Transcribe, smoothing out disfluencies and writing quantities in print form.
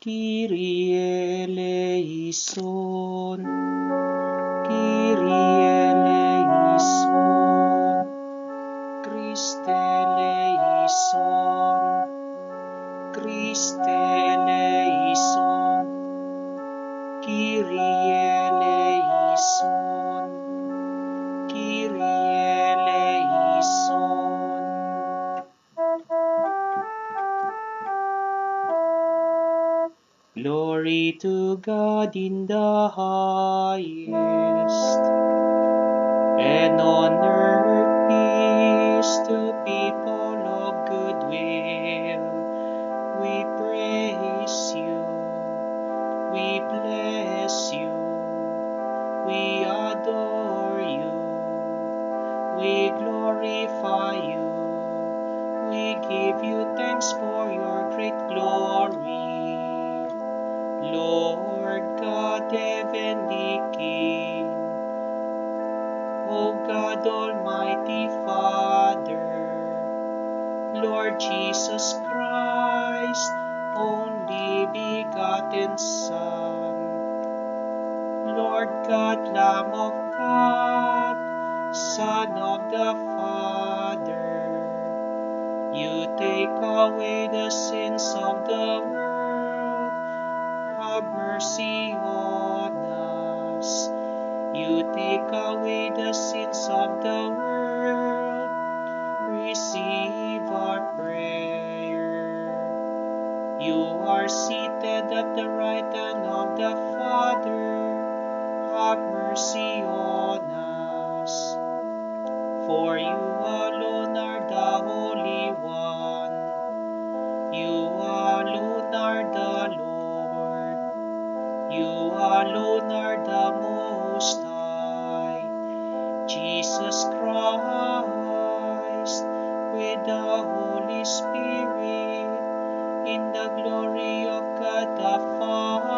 Kyrie eleison, Kyrie eleison, Christe eleison, Christe eleison, Kyrie eleison, Kyrie eleison. Glory to God in the highest, and on earth peace to people of good will. We praise you, we bless you, we adore you, we glorify you, we give you thanks for your great glory. Lord God, heavenly King, O God, Almighty Father, Lord Jesus Christ, only begotten Son, Lord God, Lamb of God, Son of the Father, you take away the sins of the world, have mercy on us. You take away the sins of the world, receive our prayer. You are seated at the right hand of the Father, have mercy on us. For you alone are the Holy One, you alone are the Lord, you alone are the Most High, Jesus Christ, with the Holy Spirit, in the glory of God the Father.